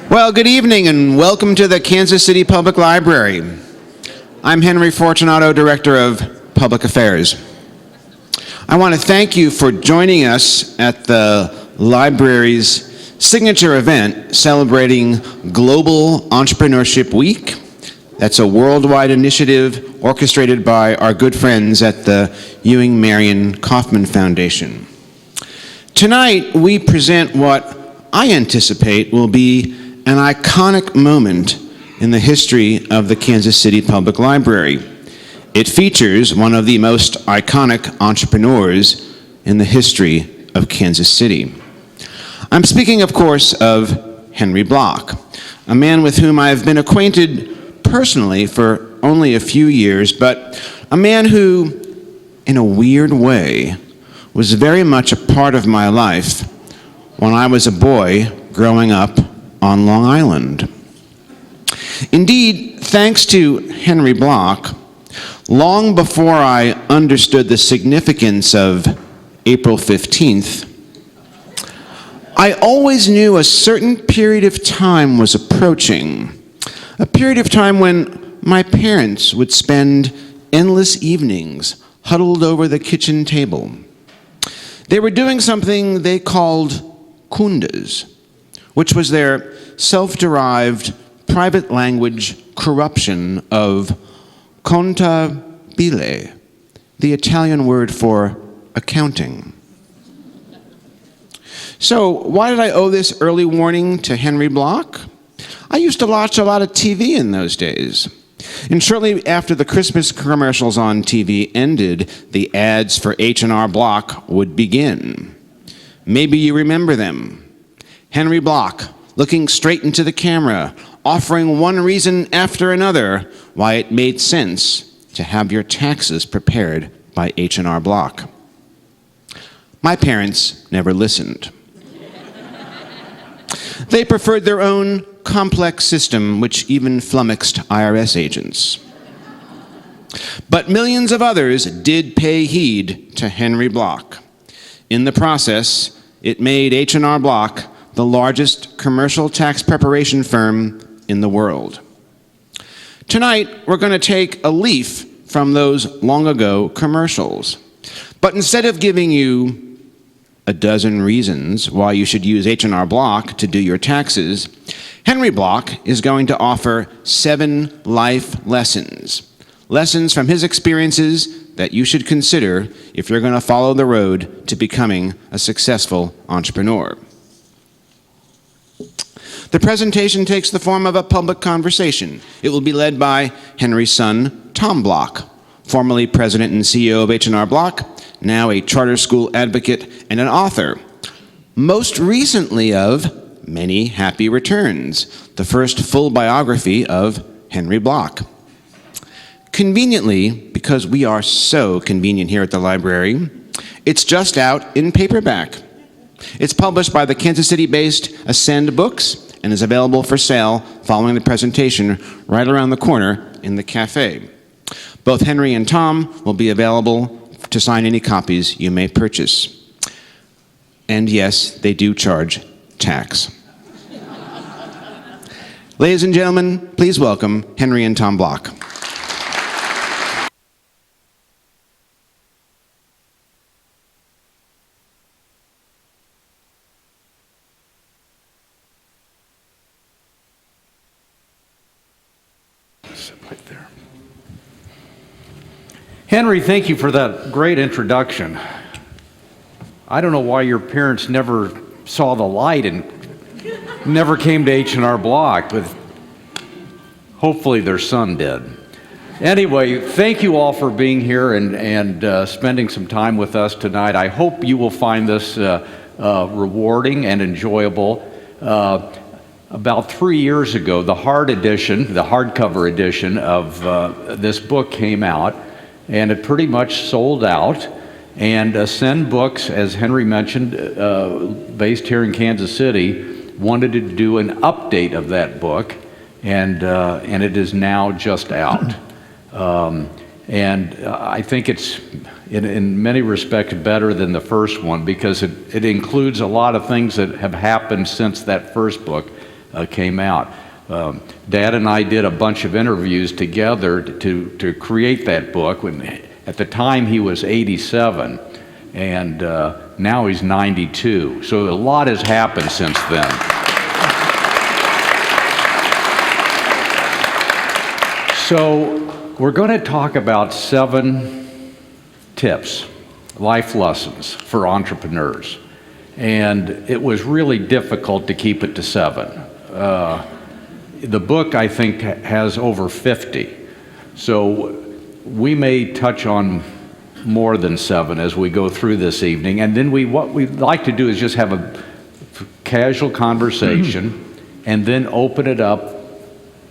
Well, good evening and welcome to the Kansas City Public Library. I'm Henry Fortunato, Director of Public Affairs. I want to thank you for joining us at the library's signature event celebrating Global Entrepreneurship Week. That's a worldwide initiative orchestrated by our good friends at the Ewing Marion Kauffman Foundation. Tonight, we present what I anticipate will be an iconic moment in the history of the Kansas City Public Library. It features one of the most iconic entrepreneurs in the history of Kansas City. I'm speaking, of course, of Henry Bloch, a man with whom I've been acquainted personally for only a few years, but a man who, in a weird way, was very much a part of my life when I was a boy growing up on Long Island. Indeed, thanks to Henry Bloch, long before I understood the significance of April 15th, I always knew a certain period of time was approaching, a period of time when my parents would spend endless evenings huddled over the kitchen table. They were doing something they called kundas, which was their self-derived private language corruption of contabile, the Italian word for accounting. So why did I owe this early warning to Henry Bloch? I used to watch a lot of TV in those days. And shortly after the Christmas commercials on TV ended, the ads for H&R Block would begin. Maybe you remember them. Henry Bloch, looking straight into the camera, offering one reason after another why it made sense to have your taxes prepared by H&R Block. My parents never listened. They preferred their own complex system, which even flummoxed IRS agents. But millions of others did pay heed to Henry Bloch. In the process, it made H&R Block the largest commercial tax preparation firm in the world. Tonight, we're going to take a leaf from those long ago commercials. But instead of giving you a dozen reasons why you should use H&R Block to do your taxes, Henry Bloch is going to offer 7 life lessons. Lessons from his experiences that you should consider if you're going to follow the road to becoming a successful entrepreneur. The presentation takes the form of a public conversation. It will be led by Henry's son, Tom Bloch, formerly president and CEO of H&R Block, now a charter school advocate and an author, most recently of Many Happy Returns, the first full biography of Henry Bloch. Conveniently, because we are so convenient here at the library, it's just out in paperback. It's published by the Kansas City-based Ascend Books and is available for sale following the presentation right around the corner in the cafe. Both Henry and Tom will be available to sign any copies you may purchase. And yes, they do charge tax. Ladies and gentlemen, please welcome Henry and Tom Bloch. Right there. Henry, thank you for that great introduction. I don't know why your parents never saw the light and never came to H&R Block, but hopefully their son did. Anyway, thank you all for being here and spending some time with us tonight. I hope you will find this rewarding and enjoyable. About 3 years ago, the hardcover edition of this book came out, and it pretty much sold out. And Ascend Books, as Henry mentioned, based here in Kansas City, wanted to do an update of that book, and it is now just out. And I think it's, in many respects, better than the first one because it includes a lot of things that have happened since that first book came out. Dad and I did a bunch of interviews together to create that book. At the time, he was 87, and now he's 92. So a lot has happened since then. So we're going to talk about 7 tips, life lessons for entrepreneurs. And it was really difficult to keep it to 7. The book, I think, has over 50. So we may touch on more than 7 as we go through this evening. And then what we'd like to do is just have a casual conversation and then open it up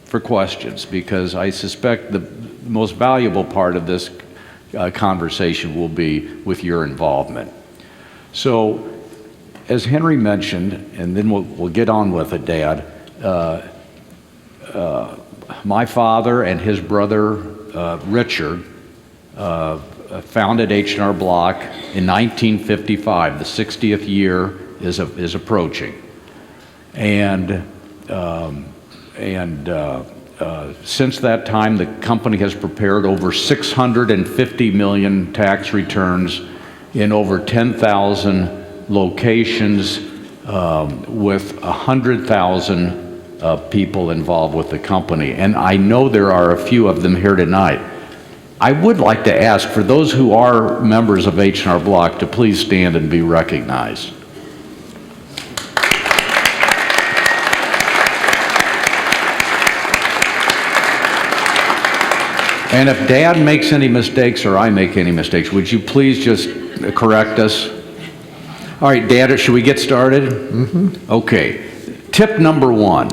for questions, because I suspect the most valuable part of this conversation will be with your involvement. So, as Henry mentioned, and then we'll get on with it, Dad, my father and his brother Richard founded H&R Block in 1955. The 60th year is approaching, and since that time, the company has prepared over 650 million tax returns in over 10,000 locations, with 100,000 people involved with the company. And I know there are a few of them here tonight. I would like to ask for those who are members of H&R Block to please stand and be recognized. And if Dad makes any mistakes or I make any mistakes, would you please just correct us? All right, Dad, should we get started? Mm-hmm. Okay. Tip number 1.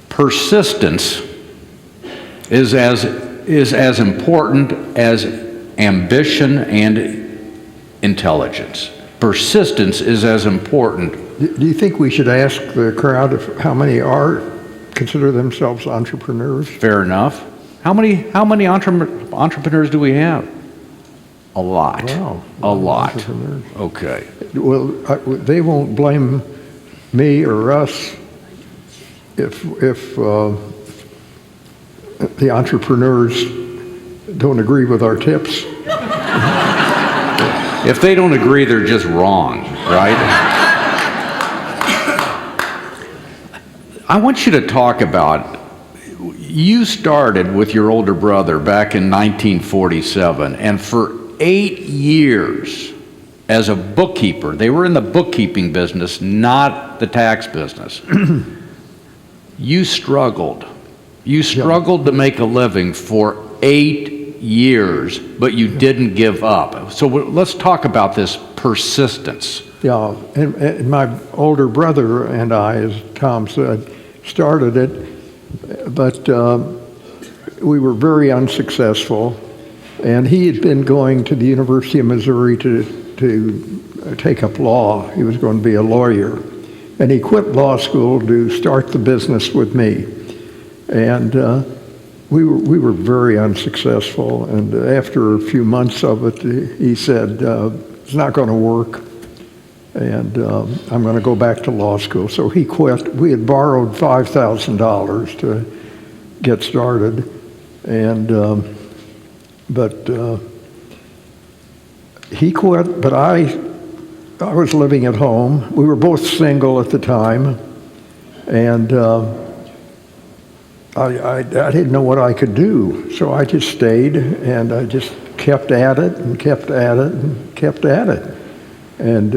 Persistence is as important as ambition and intelligence. Persistence is as important. Do you think we should ask the crowd how many consider themselves entrepreneurs? Fair enough. How many entrepreneurs do we have? A lot. Wow. A lot. Entrepreneurs. Okay. Well, they won't blame me or us if the entrepreneurs don't agree with our tips. If they don't agree, they're just wrong, right? I want you to talk about, you started with your older brother back in 1947, and for 8 years as a bookkeeper, they were in the bookkeeping business, not the tax business. You struggled. You struggled to make a living for 8 years, but you didn't give up. So let's talk about this persistence. Yeah, and my older brother and I, as Tom said, started it, but we were very unsuccessful. And he had been going to the University of Missouri to take up law. He was going to be a lawyer. And he quit law school to start the business with me. And we were very unsuccessful. And after a few months of it, he said, it's not going to work. And I'm going to go back to law school. So he quit. We had borrowed $5,000 to get started. And But he quit, but I was living at home. We were both single at the time, and I didn't know what I could do. So I just stayed, and I just kept at it, and kept at it, and kept at it. And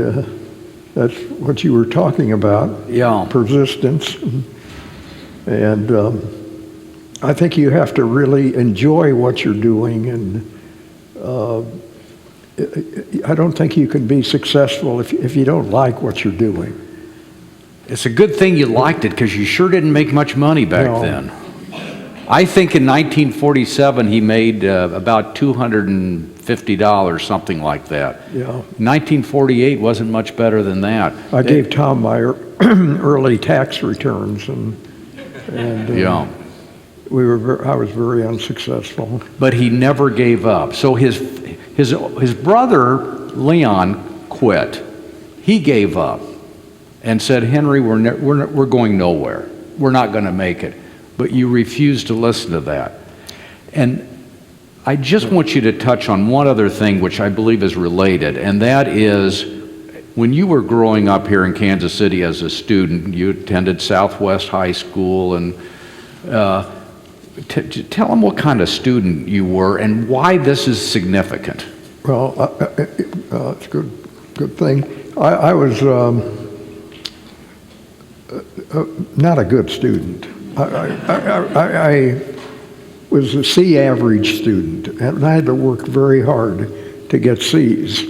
that's what you were talking about, Yeah. persistence. And I think you have to really enjoy what you're doing, and I don't think you can be successful if you don't like what you're doing. It's a good thing you liked it, because you sure didn't make much money back No. then. I think in 1947 he made about $250, something like that. Yeah. 1948 wasn't much better than that. I gave Tom my early tax returns, and Yeah. I was very unsuccessful. But he never gave up. So his brother Leon quit. He gave up. and said, Henry, we're going nowhere. We're not going to make it. But you refused to listen to that. And I just want you to touch on one other thing which I believe is related, and that is when you were growing up here in Kansas City as a student, you attended Southwest High School, and tell them what kind of student you were and why this is significant. Well, it's a good thing. I was not a good student. I was a C average student, and I had to work very hard to get C's.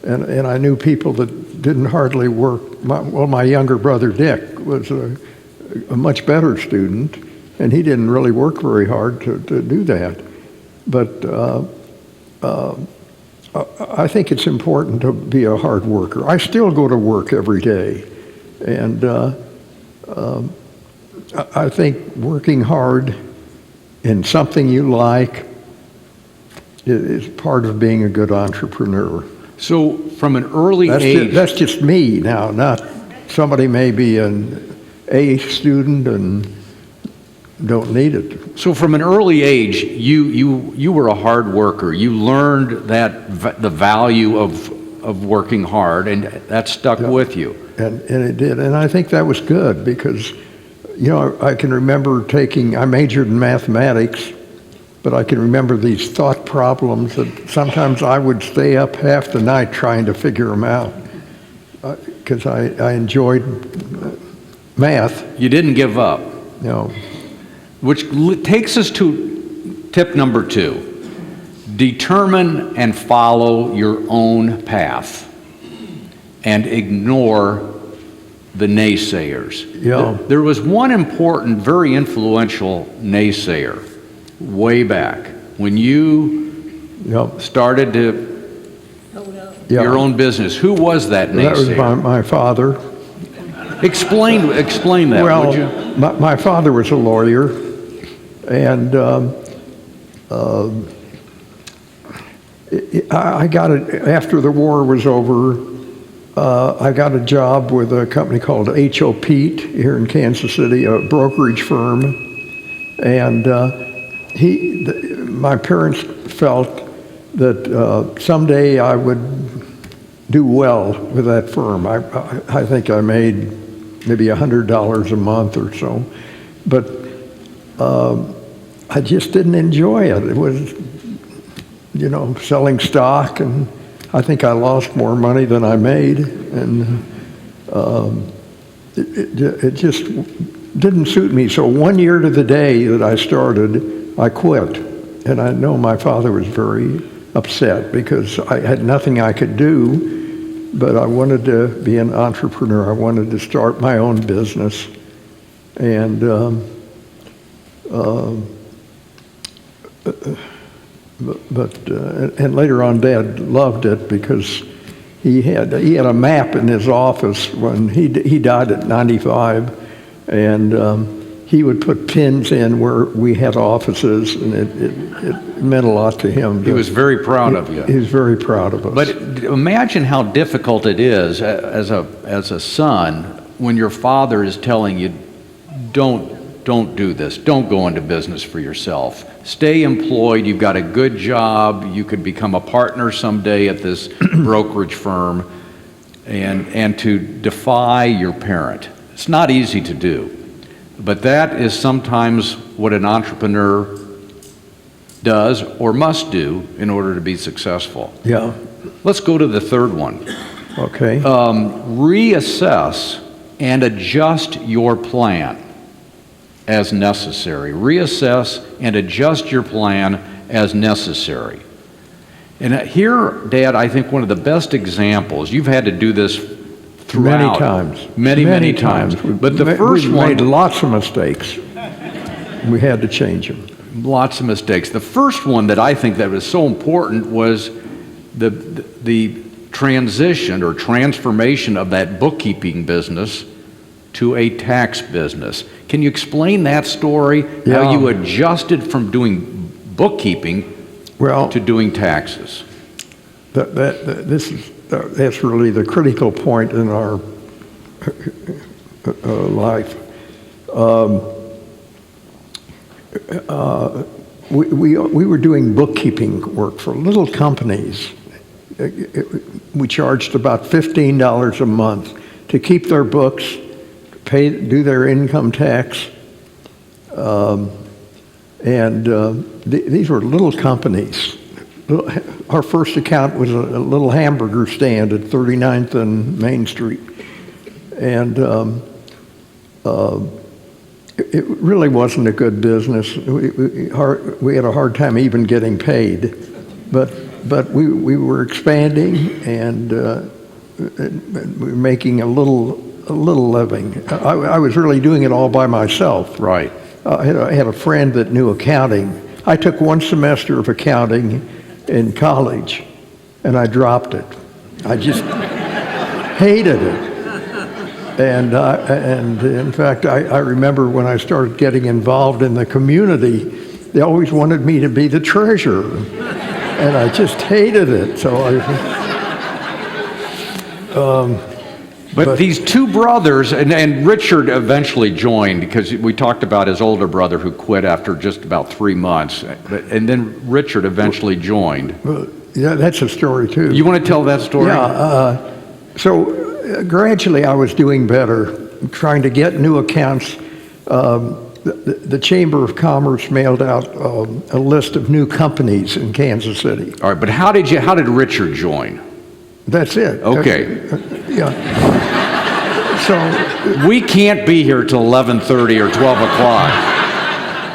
And I knew people that didn't hardly work. My younger brother Dick was a much better student, and he didn't really work very hard to do that. But I think it's important to be a hard worker. I still go to work every day, and I think working hard in something you like is part of being a good entrepreneur. So from an early age... That's just me now, not somebody may be an A student and don't need it. So from an early age, you were a hard worker. You learned that the value of working hard, and that stuck with you. And it did, and I think that was good because, you know, I can remember I majored in mathematics, but I can remember these thought problems that sometimes I would stay up half the night trying to figure them out because I enjoyed math. You didn't give up. No. Which takes us to tip number 2. Determine and follow your own path and ignore the naysayers. Yeah. There was one important, very influential naysayer way back when you started your own business. Who was that naysayer? That was my father. Explain that, well, would you? My father was a lawyer, and I got it after the war was over. I got a job with a company called HOP here in Kansas City, a brokerage firm, and my parents felt that someday I would do well with that firm. I think I made maybe $100 a month or so, but I just didn't enjoy it. It was, you know, selling stock, and I think I lost more money than I made, and it just didn't suit me. So 1 year to the day that I started, I quit. And I know my father was very upset because I had nothing I could do, but I wanted to be an entrepreneur. I wanted to start my own business. And and later on, Dad loved it because he had a map in his office when he died at 95, and he would put pins in where we had offices, and it meant a lot to him. He was very proud of you. He was very proud of us. But imagine how difficult it is as a son when your father is telling you, don't do this. Don't go into business for yourself. Stay employed. You've got a good job. You could become a partner someday at this brokerage firm, and to defy your parent. It's not easy to do. But that is sometimes what an entrepreneur does or must do in order to be successful. Yeah. Let's go to the third one. Okay. Reassess and adjust your plan as necessary. Reassess and adjust your plan as necessary. And here, Dad, I think one of the best examples, you've had to do this throughout. Many times. Many times. But the first one... We made lots of mistakes. We had to change them. Lots of mistakes. The first one that I think that was so important was the transition or transformation of that bookkeeping business to a tax business. Can you explain that story? Yeah. How you adjusted from doing bookkeeping to doing taxes? that's really the critical point in our life. We were doing bookkeeping work for little companies. We charged about $15 a month to keep their books, do their income tax, these were little companies. Our first account was a little hamburger stand at 39th and Main Street, and it really wasn't a good business. We had a hard time even getting paid, but we were expanding, and we were making a little living. I was really doing it all by myself. Right. I had a friend that knew accounting. I took one semester of accounting in college, and I dropped it. I just hated it. And in fact, I remember when I started getting involved in the community, they always wanted me to be the treasurer, and I just hated it. So But these two brothers, and Richard eventually joined, because we talked about his older brother who quit after just about 3 months, and then Richard eventually joined. yeah, that's a story too. You want to tell that story? Yeah. So gradually, I was doing better, trying to get new accounts. The Chamber of Commerce mailed out a list of new companies in Kansas City. All right, but how did Richard join? That's it. Okay. Yeah. So We can't be here till 11:30 or 12 o'clock.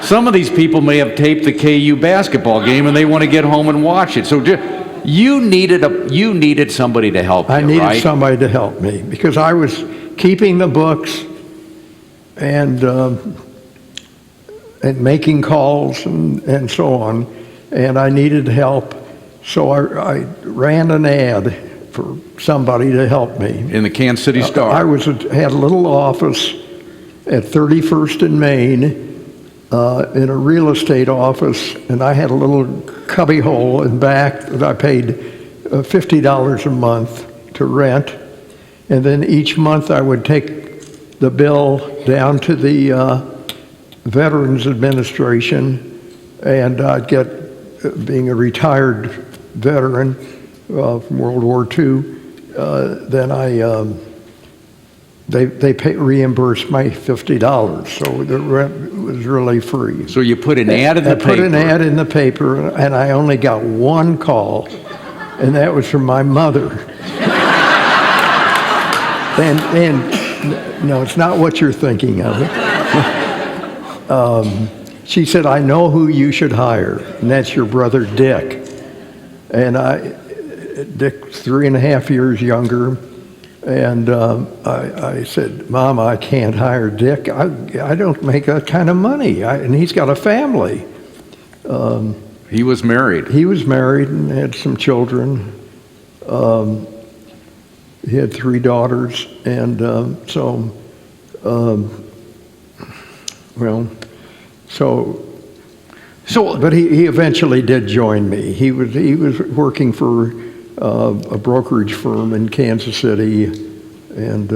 Some of these people may have taped the KU basketball game and they want to get home and watch it. So you needed somebody to help you, I needed right? somebody to help me because I was keeping the books and making calls and so on, and I needed help. So I ran an ad for somebody to help me. In the Kansas City Star. I had a little office at 31st and Main in a real estate office, and I had a little cubby hole in back that I paid $50 a month to rent, and then each month I would take the bill down to the Veterans Administration, and I'd get, being a retired veteran from World War II, then they reimbursed my $50, so the rent was really free. So you put an ad in the paper. I put an ad in the paper, and I only got one call, and that was from my mother. and no, it's not what you're thinking of. She said, "I know who you should hire, and that's your brother Dick." And Dick's 3.5 years younger, and I said, "Mom, I can't hire Dick. I don't make that kind of money, and he's got a family." He was married. He was married and had some children. He had 3 daughters, and but he eventually did join me. He was working for a brokerage firm in Kansas City, and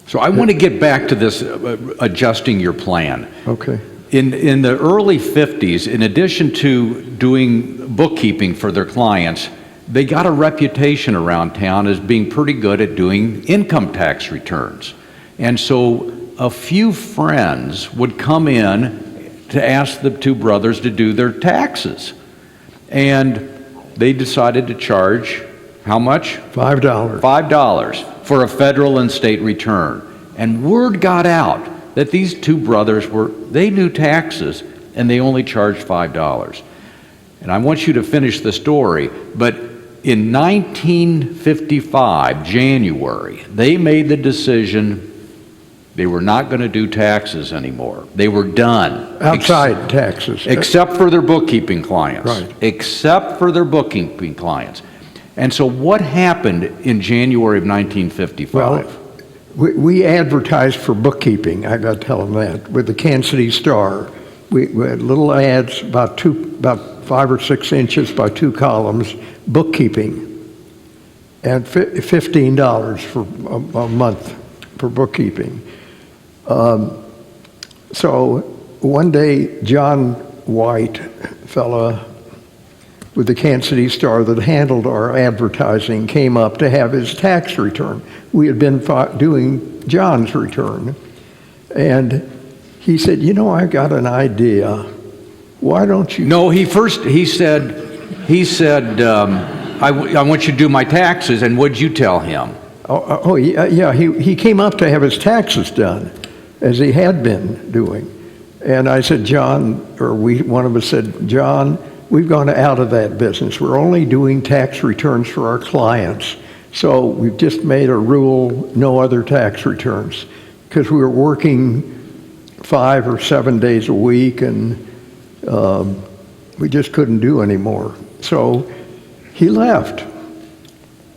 So I want to get back to this adjusting your plan. okay. In the early 50s, in addition to doing bookkeeping for their clients, they got a reputation around town as being pretty good at doing income tax returns. And so a few friends would come in to ask the two brothers to do their taxes. And they decided to charge how much? $5. $5 for a federal and state return. And word got out that these two brothers they knew taxes and they only charged $5. And I want you to finish the story, but in 1955, January, they made the decision they were not going to do taxes anymore. They were done. Outside taxes. Except for their bookkeeping clients. Right. Except for their bookkeeping clients. And so what happened in January of 1955? Well, we advertised for bookkeeping, I got to tell them that, with the Kansas City Star. We had little ads, about 5 or 6 inches by 2 columns, bookkeeping, and $15 for a month for bookkeeping. So one day, John White, fella with the Kansas City Star that handled our advertising, came up to have his tax return. We had been doing John's return. And he said, you know, I got an idea. Why don't you... No, he said, I want you to do my taxes, and what'd you tell him? Yeah, he came up to have his taxes done, as he had been doing. And I said, John, one of us said, John, we've gone out of that business. We're only doing tax returns for our clients. So we've just made a rule, no other tax returns, because we were working 5 or 7 days a week, and we just couldn't do anymore. So he left.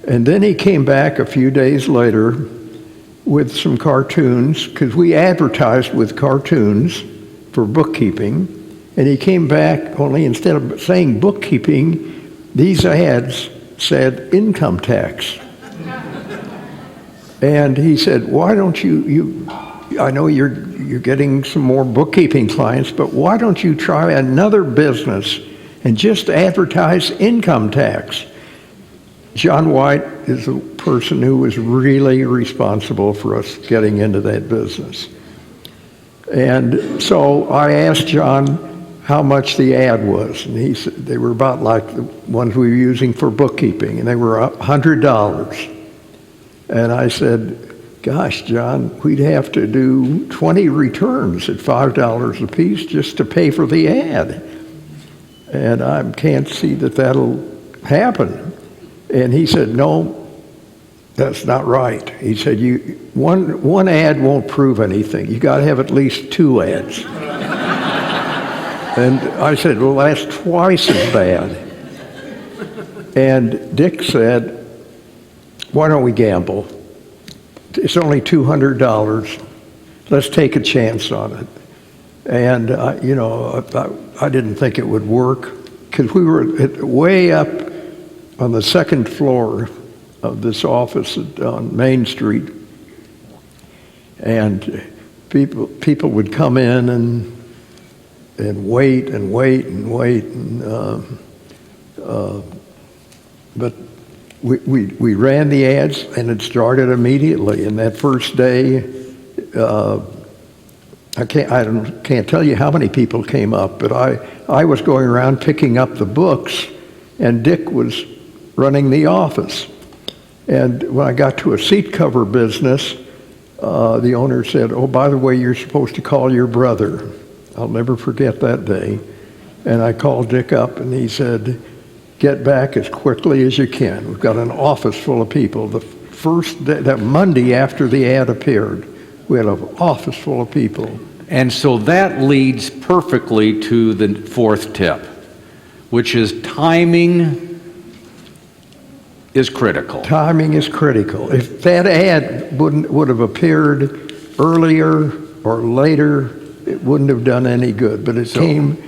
And then he came back a few days later with some cartoons, because we advertised with cartoons for bookkeeping. And he came back, only instead of saying bookkeeping, these ads said income tax. And he said, why don't you I know you're getting some more bookkeeping clients, but why don't you try another business and just advertise income tax? John White is the person who was really responsible for us getting into that business. And so I asked John how much the ad was, and he said they were about like the ones we were using for bookkeeping, and they were $100. And I said, gosh, John, we'd have to do 20 returns at $5 a piece just to pay for the ad. And I can't see that that'll happen. And he said, no, that's not right. He said, one ad won't prove anything. You got to have at least 2 ads. And I said, well, that's twice as bad. And Dick said, why don't we gamble? It's only $200. Let's take a chance on it. And, I didn't think it would work, because we were way up on the 2nd floor of this office on Main Street. And people would come in and wait and wait and wait. But we ran the ads, and it started immediately. And that first day, I can't tell you how many people came up, but I was going around picking up the books, and Dick was running the office. And when I got to a seat cover business, the owner said, oh, by the way, you're supposed to call your brother. I'll never forget that day. And I called Dick up, and he said, get back as quickly as you can. We've got an office full of people. The first day, that Monday after the ad appeared, we had an office full of people. And so that leads perfectly to the 4th tip, which is timing is critical. Timing is critical. If that ad would have appeared earlier or later, it wouldn't have done any good. But it came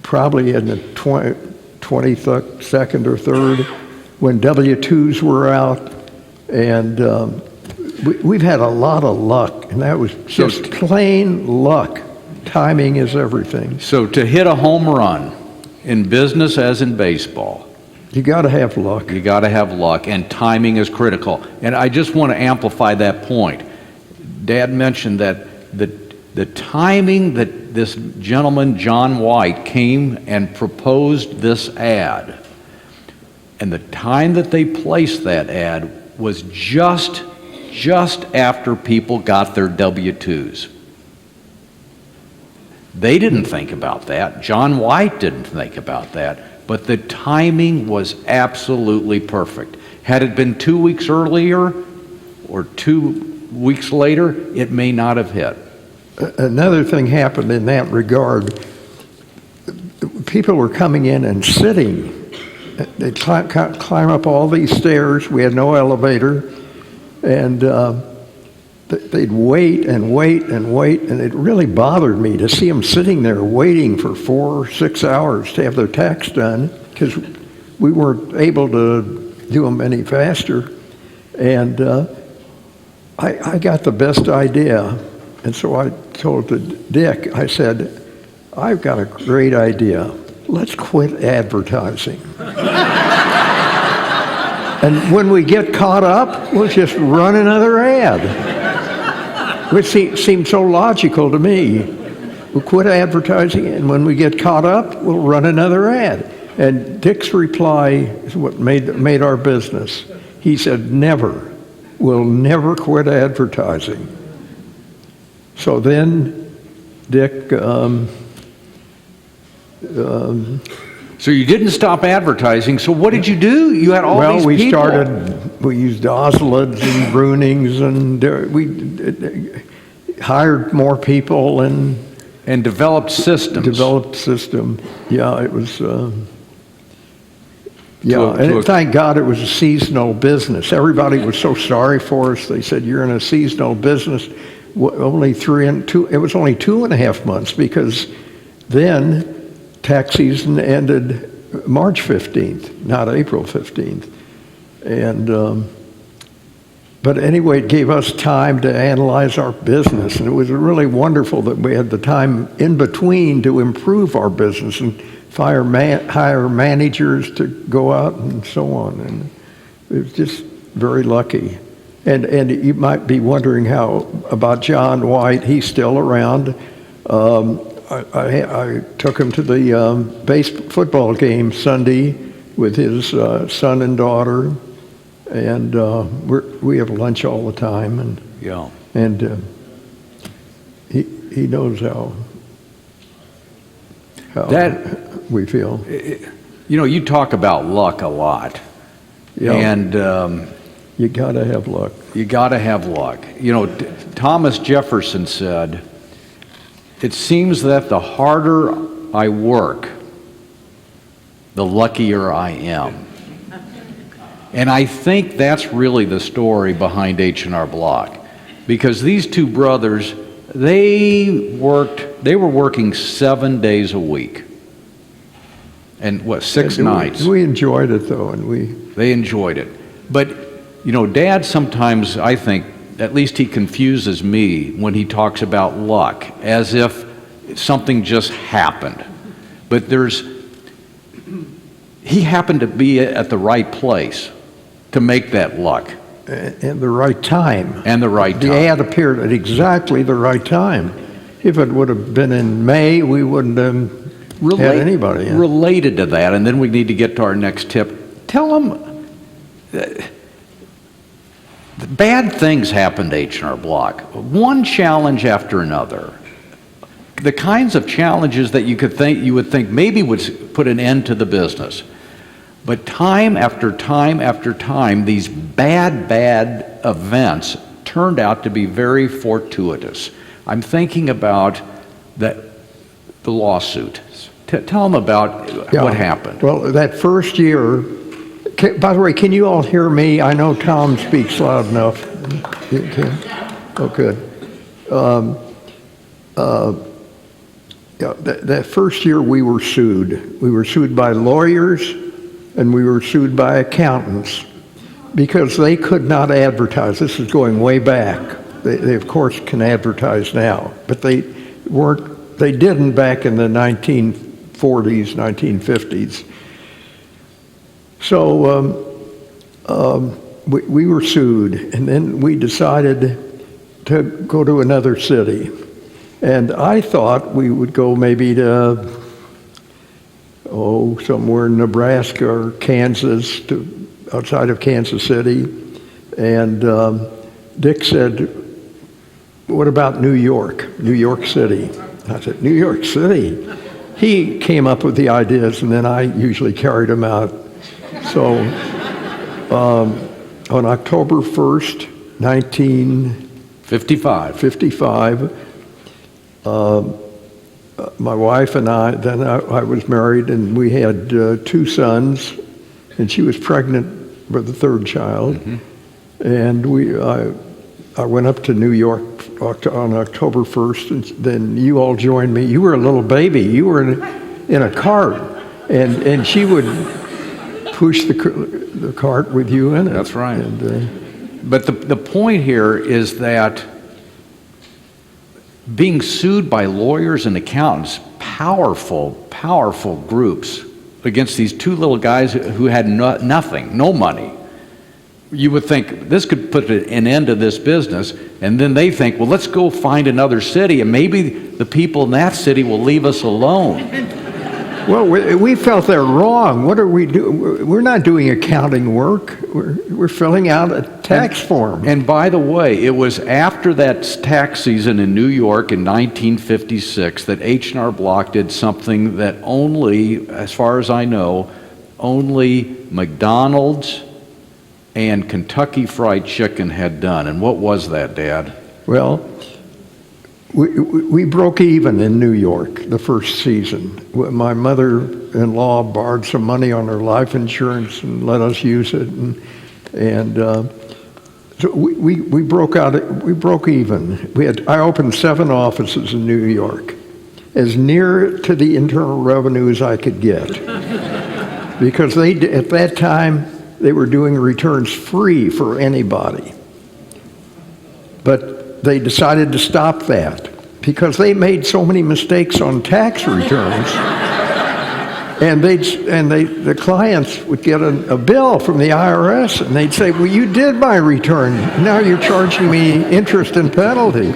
probably in the 22nd or 3rd when W-2s were out, and we've had a lot of luck, and that was just plain luck. Timing is everything. So to hit a home run in business as in baseball, you got to have luck. You got to have luck, and timing is critical. And I just want to amplify that point. Dad mentioned that the timing that this gentleman, John White, came and proposed this ad, and the time that they placed that ad was just after people got their W-2s. They didn't think about that. John White didn't think about that. But the timing was absolutely perfect. Had it been 2 weeks earlier or 2 weeks later, it may not have hit. Another thing happened in that regard. People were coming in and sitting. They'd climb up all these stairs. We had no elevator. And they'd wait and wait and wait, and it really bothered me to see them sitting there waiting for 4 or 6 hours to have their tax done, because we weren't able to do them any faster. And I got the best idea, and so I told Dick, I said, I've got a great idea. Let's quit advertising. And when we get caught up, we'll just run another ad, which seemed so logical to me. We'll quit advertising, and when we get caught up, we'll run another ad. And Dick's reply is what made our business. He said, never. We'll never quit advertising. So then Dick... So you didn't stop advertising. So what did you do? You had all these people. We used Oslids and Brunings, and we hired more people and developed systems. Developed system. Yeah, it was. Thank God it was a seasonal business. Everybody was so sorry for us. They said, "You're in a seasonal business." It was only 2.5 months, because then tax season ended March 15th, not April 15th. And, but anyway, it gave us time to analyze our business. And it was really wonderful that we had the time in between to improve our business and hire managers to go out and so on. And it was just very lucky. And you might be wondering about John White. He's still around. I took him to the football game Sunday with his son and daughter, and we have lunch all the time, and he knows how that we feel. You talk about luck a lot, and you got to have luck. You got to have luck. Thomas Jefferson said, "It seems that the harder I work, the luckier I am." And I think that's really the story behind H&R Block, because these two brothers, they were working 7 days a week, and 6 nights. We enjoyed it though, they enjoyed it. But Dad sometimes, I think, at least he confuses me when he talks about luck, as if something just happened. But he happened to be at the right place to make that luck. And the right time. And the right time. The ad appeared at exactly the right time. If it would have been in May, we wouldn't have had anybody in. Related to that, and then we need to get to our next tip. Tell them bad things happen to H&R Block, one challenge after another. The kinds of challenges that you would think maybe would put an end to the business. But time after time after time, these bad events turned out to be very fortuitous. I'm thinking about the lawsuit. Tell them about what happened. Well, that first year, by the way, can you all hear me? I know Tom speaks loud enough. You can? Oh, good. That first year we were sued. We were sued by lawyers, and we were sued by accountants because they could not advertise. This is going way back. They of course can advertise now, but they didn't back in the 1940s, 1950s. So we were sued, and then we decided to go to another city. And I thought we would go maybe to, somewhere in Nebraska or Kansas, outside of Kansas City. And Dick said, "What about New York City?" I said, "New York City?" He came up with the ideas, and then I usually carried them out. So on October 1st, 1955, my wife and I was married, and we had 2 sons, and she was pregnant with the 3rd child. Mm-hmm. And I went up to New York on October 1st, and then you all joined me. You were a little baby. You were in a cart, and she would push the cart with you in it. That's right. And, But the point here is that being sued by lawyers and accountants, powerful groups, against these two little guys who had nothing, no money. You would think this could put an end to this business, and then they think, well, let's go find another city, and maybe the people in that city will leave us alone. well, we felt they're wrong. What are we doing? We're not doing accounting work. We're filling out a tax form. And by the way, it was after that tax season in New York in 1956 that H&R Block did something that only, as far as I know, only McDonald's and Kentucky Fried Chicken had done. And what was that, Dad? Well, we broke even in New York the first season. My mother-in-law borrowed some money on her life insurance and let us use it, and so we broke out. We broke even. I opened 7 offices in New York, as near to the Internal Revenue as I could get, because at that time they were doing returns free for anybody. But they decided to stop that because they made so many mistakes on tax returns. And the clients would get a bill from the IRS, and they'd say, well, you did my return. Now you're charging me interest and penalty.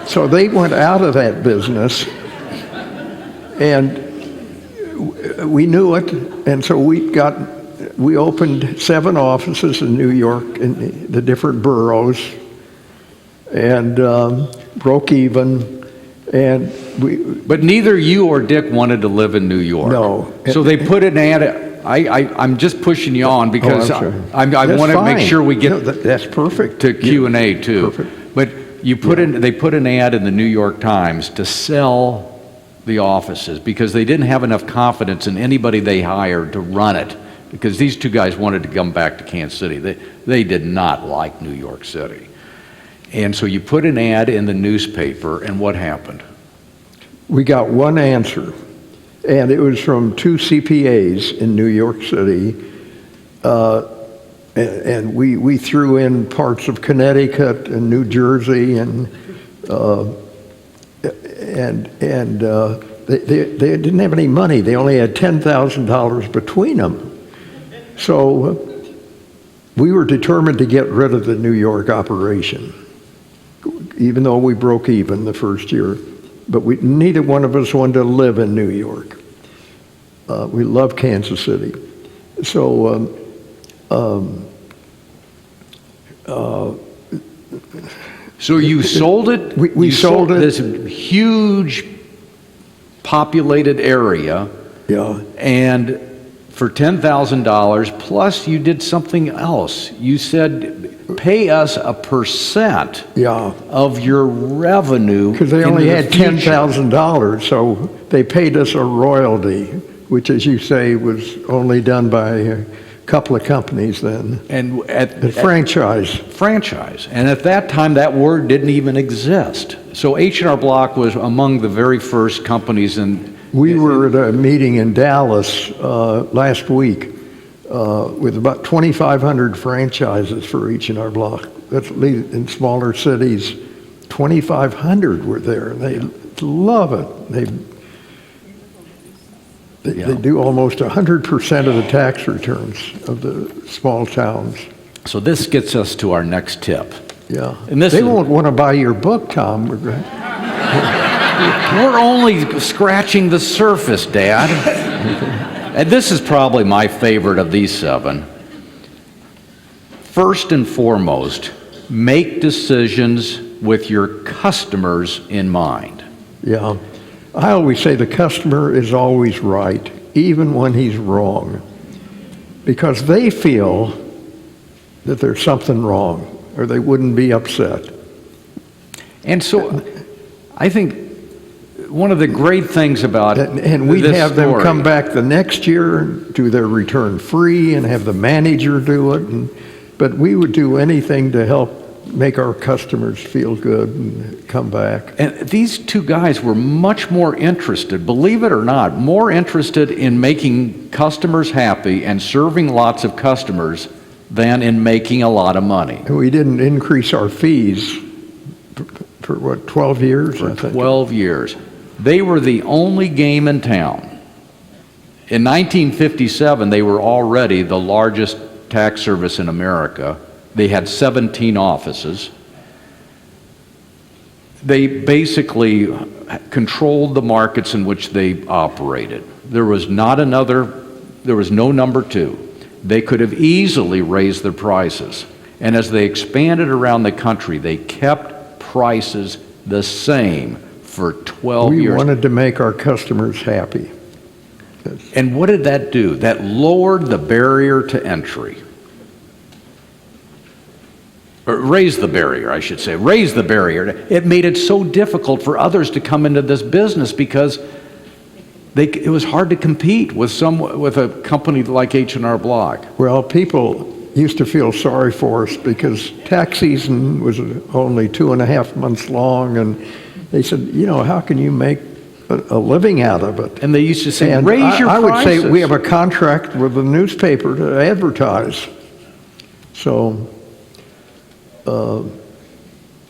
So they went out of that business, and we knew it, and so we opened 7 offices in New York in the different boroughs, and broke even, and But neither you or Dick wanted to live in New York. No. So they put an ad. I'm just pushing you on because I want to make sure we get that's perfect to Q&A too. Perfect. But they put an ad in the New York Times to sell the offices because they didn't have enough confidence in anybody they hired to run it, because these 2 guys wanted to come back to Kansas City. They did not like New York City. And so you put an ad in the newspaper, and what happened? We got one answer, and it was from 2 CPAs in New York City, and we threw in parts of Connecticut and New Jersey, and they didn't have any money. They only had $10,000 between them. So we were determined to get rid of the New York operation, even though we broke even the first year. But neither one of us wanted to live in New York. We love Kansas City. So So you sold it? We sold it. This huge populated area. Yeah. And for $10,000, plus you did something else. You said, pay us a percent of your revenue. Because they only had $10,000, so they paid us a royalty, which, as you say, was only done by a couple of companies then. And franchise. Franchise. And at that time, that word didn't even exist. So H&R Block was among the very first companies in... We were at a meeting in Dallas last week with about 2,500 franchises for H&R Block. That's in smaller cities. 2,500 were there, and they love it. They do almost 100% of the tax returns of the small towns. So this gets us to our next tip. Yeah. And they won't want to buy your book, Tom. We're only scratching the surface, Dad. And this is probably my favorite of these 7. First and foremost, make decisions with your customers in mind. Yeah. I always say the customer is always right, even when he's wrong, because they feel that there's something wrong, or they wouldn't be upset. And so I think one of the great things about and we'd have them come back the next year and do their return free and have the manager do it, but we would do anything to help make our customers feel good and come back. And these two guys were much more interested, believe it or not, more interested in making customers happy and serving lots of customers than in making a lot of money. And we didn't increase our fees for what, 12 years? For I think. 12 years. They were the only game in town. In 1957, they were already the largest tax service in America. They had 17 offices. They basically controlled the markets in which they operated. There was no number two. They could have easily raised their prices. And as they expanded around the country, they kept prices the same for 12 years. We wanted to make our customers happy. And what did that do? That lowered the barrier to entry. Or raised the barrier, I should say. Raised the barrier. It made it so difficult for others to come into this business because it was hard to compete with a company like H&R Block. Well, people used to feel sorry for us because tax season was only 2.5 months long, and they said, how can you make a living out of it? And they used to say, and raise your prices. I would say we have a contract with the newspaper to advertise. So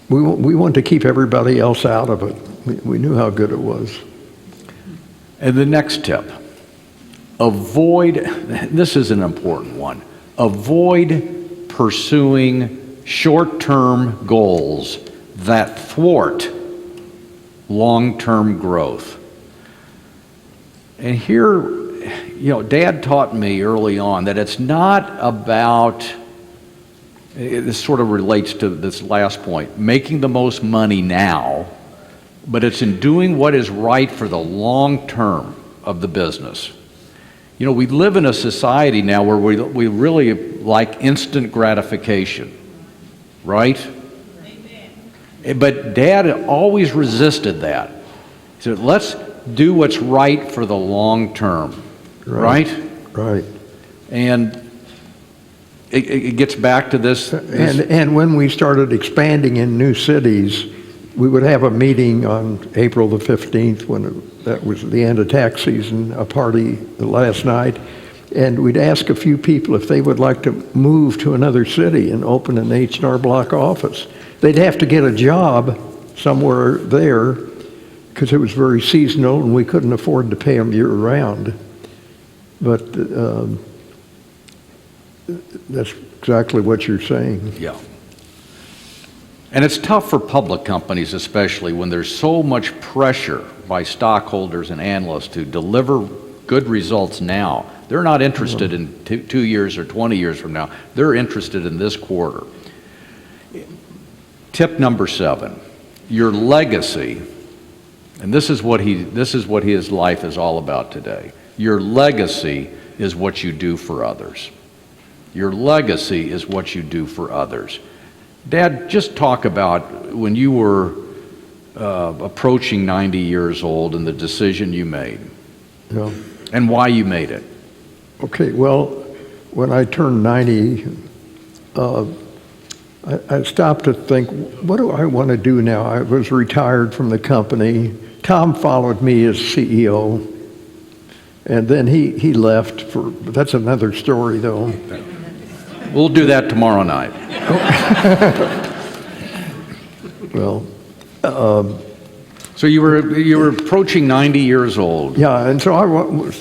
we want to keep everybody else out of it. We knew how good it was. And the next tip, this is an important one, avoid pursuing short-term goals that thwart long-term growth. And here, Dad taught me early on that it's not about, this sort of relates to this last point, making the most money now, but it's in doing what is right for the long term of the business. We live in a society now where we really like instant gratification, right? Amen. But Dad always resisted that. He said, let's do what's right for the long term, right? Right. And it gets back to this. And when we started expanding in new cities, we would have a meeting on April the 15th that was the end of tax season, a party the last night, and we'd ask a few people if they would like to move to another city and open an H&R Block office. They'd have to get a job somewhere there because it was very seasonal and we couldn't afford to pay them year-round. But that's exactly what you're saying. Yeah. And it's tough for public companies, especially when there's so much pressure by stockholders and analysts to deliver good results now. They're not interested in 2 years or 20 years from now. They're interested in this quarter. Tip number 7, your legacy, and this is what his life is all about today. Your legacy is what you do for others. Your legacy is what you do for others. Dad, just talk about when you were approaching 90 years old and the decision you made, and why you made it. Okay, well, when I turned 90, I stopped to think, what do I want to do now? I was retired from the company. Tom followed me as CEO, and then he left but that's another story, though. We'll do that tomorrow night. Well, so you were approaching 90 years old. yeah, and so I was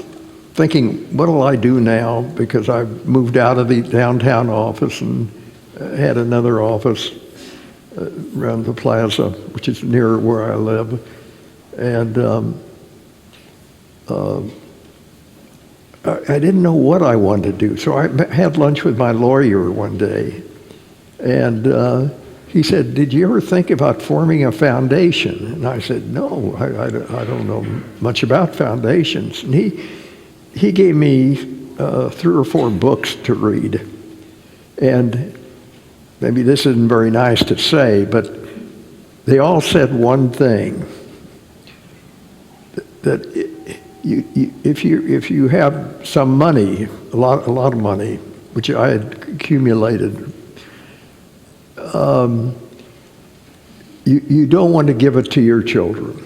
thinking, what will I do now? Because I moved out of the downtown office and had another office around the plaza, which is near where I live, and I didn't know what I wanted to do. So I had lunch with my lawyer one day, and he said, did you ever think about forming a foundation? And I said, no, I don't know much about foundations. And he gave me 3 or 4 books to read. And maybe this isn't very nice to say, but they all said one thing, that if you have some money, a lot of money, which I had accumulated, you don't want to give it to your children.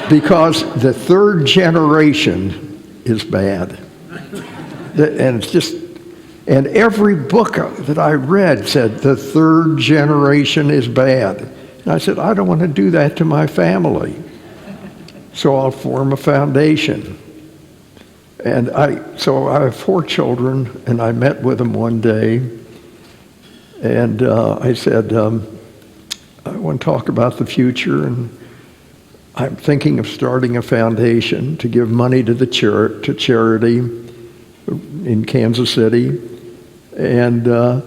Because the third generation is bad. And it's just, and every book that I read said the third generation is bad. And I said, I don't want to do that to my family. So I'll form a foundation. And so I have 4 children, and I met with them one day, and I said, I want to talk about the future, and I'm thinking of starting a foundation to give money to the to charity in Kansas City. And I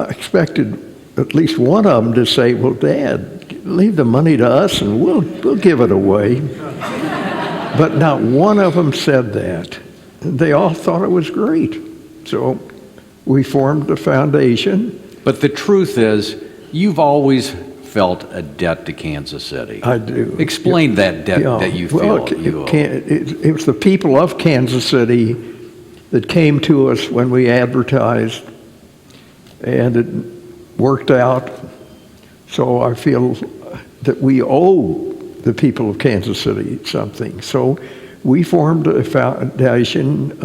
expected at least one of them to say, well, Dad, leave the money to us and we'll give it away. But not one of them said that. They all thought it was great. So we formed a foundation. But the truth is, you've always felt a debt to Kansas City. I do. Explain that debt that you feel you owe. It was the people of Kansas City that came to us when we advertised, and it worked out. So I feel that we owe the people of Kansas City something. So we formed a foundation.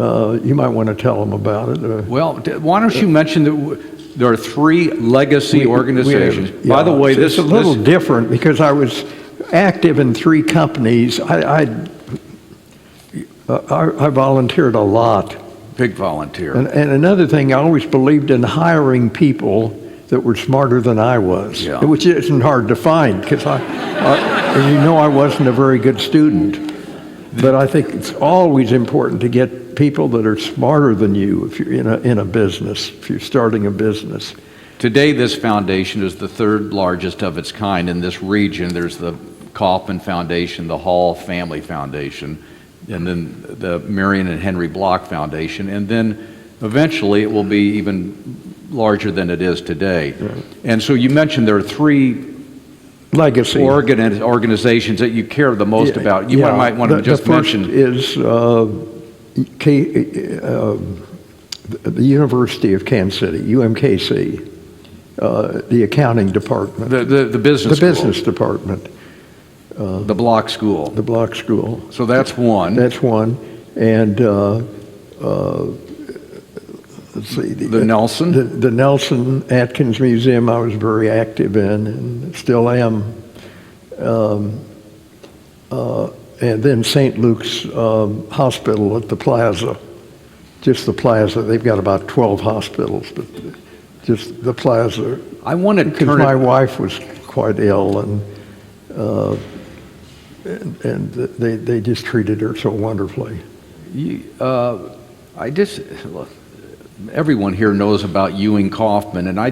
You might want to tell them about it. Well, why don't you mention that there are 3 legacy organizations. By the way, it's a little different because I was active in 3 companies. I volunteered a lot. Big volunteer. And another thing, I always believed in hiring people that were smarter than I was, which isn't hard to find because I wasn't a very good student. But I think it's always important to get people that are smarter than you if you're in a business, if you're starting a business. Today, this foundation is the 3rd largest of its kind in this region. There's the Kaufman Foundation, the Hall Family Foundation, and then the Marion and Henry Bloch Foundation, and then eventually it will be even larger than it is today. Right. And so you mentioned there are 3 legacy organizations that you care the most about. You might want to just mention. The first is the University of Kansas City, UMKC, the accounting department. The business The business department. The Bloch School. The Bloch School. So that's one. That's one. And let's see. The Nelson? The Nelson Atkins Museum I was very active in and still am. And then St. Luke's Hospital at the Plaza. Just the Plaza. They've got about 12 hospitals, but just the Plaza. I want to because my wife was quite ill, and they just treated her so wonderfully. Look, everyone here knows about Ewing Kaufman, and I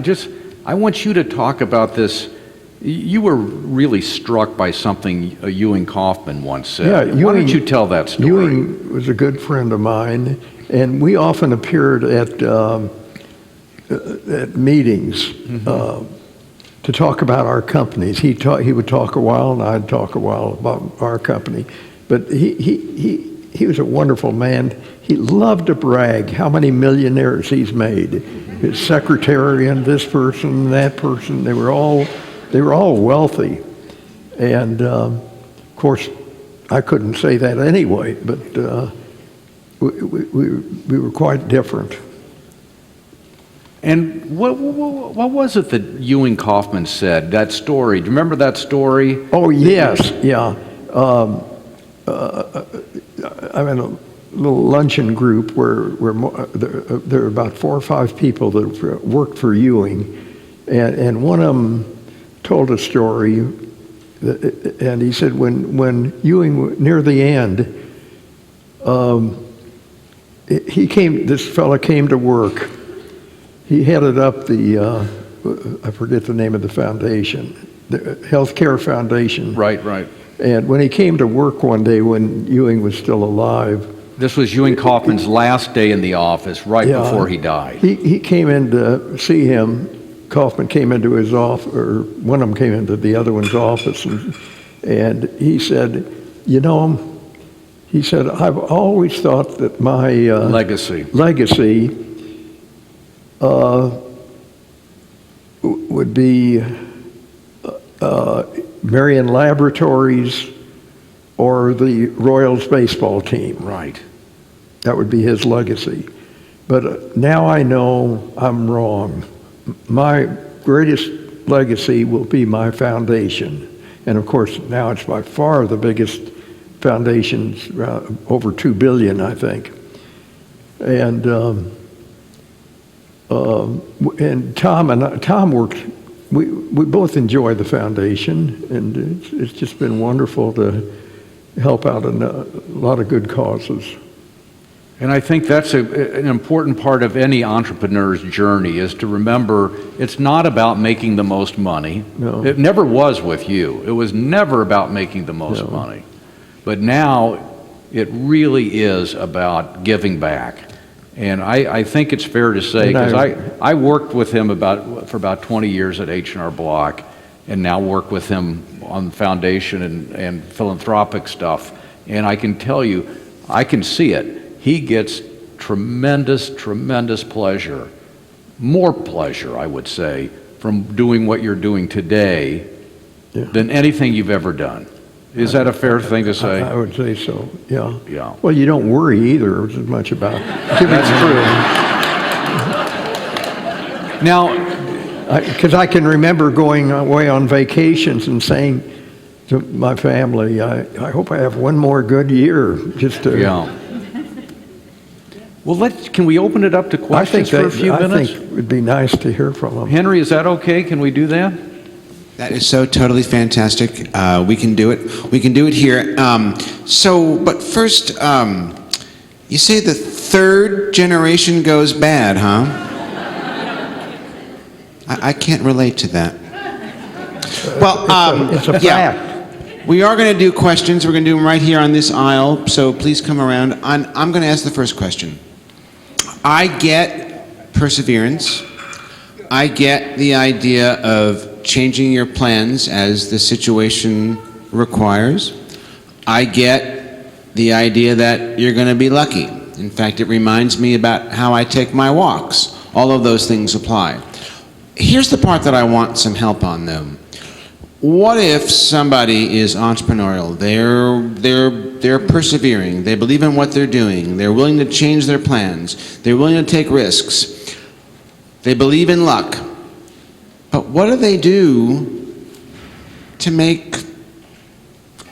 want you to talk about this. You were really struck by something Ewing Kaufman once said. Yeah, why don't you tell that story? Ewing was a good friend of mine, and we often appeared at meetings to talk about our companies. He would talk a while, and I'd talk a while about our company. But he was a wonderful man. He loved to brag how many millionaires he's made. His secretary and this person, that person, they were all wealthy. And of course, I couldn't say that anyway, but we were quite different. And what was it that Ewing Kaufman said, that story? Do you remember that story? Oh, yes, yeah. I'm in a little luncheon group where there are about 4 or 5 people that worked for Ewing, and one of them told a story, and he said when Ewing, near the end, this fella came to work. He headed up the, I forget the name of the foundation, the Healthcare Foundation. Right. And when he came to work one day when Ewing was still alive. This was Ewing Kaufman's last day in the office, before he died. He came in to see him. Kaufman came into his office, or one of them came into the other one's office, and he said, he said, I've always thought that my legacy would be Marion Laboratories or the Royals baseball team. Right. That would be his legacy. But now I know I'm wrong. My greatest legacy will be my foundation. And of course, now it's by far the biggest foundation, over $2 billion, I think. And Tom works. We both enjoy the foundation, and it's just been wonderful to help out in a lot of good causes. And I think that's an important part of any entrepreneur's journey, is to remember it's not about making the most money. No. It never was with you. It was never about making the most money. But now it really is about giving back. And I think it's fair to say, because I worked with him for about 20 years at H&R Block, and now work with him on foundation and philanthropic stuff. And I can tell you, I can see it. He gets tremendous, tremendous pleasure, more pleasure, I would say, from doing what you're doing today than anything you've ever done. Is that a fair thing to say? I would say so, yeah. Yeah. Well, you don't worry either as much about it. That's true. Now, because I can remember going away on vacations and saying to my family, I hope I have one more good year, just to... yeah. Well, can we open it up to questions for a few minutes? I think it would be nice to hear from them. Henry, is that okay? Can we do that? That is so totally fantastic. We can do it. We can do it here. But first, you say the third generation goes bad, huh? I can't relate to that. Well, it's a fact. We are going to do questions. We're going to do them right here on this aisle, so please come around. I'm going to ask the first question. I get perseverance. I get the idea of changing your plans as the situation requires. I get the idea that you're going to be lucky. In fact, it reminds me about how I take my walks. All of those things apply. Here's the part that I want some help on, though. What if somebody is entrepreneurial? They're persevering. They believe in what they're doing. They're willing to change their plans. They're willing to take risks. They believe in luck. But what do they do to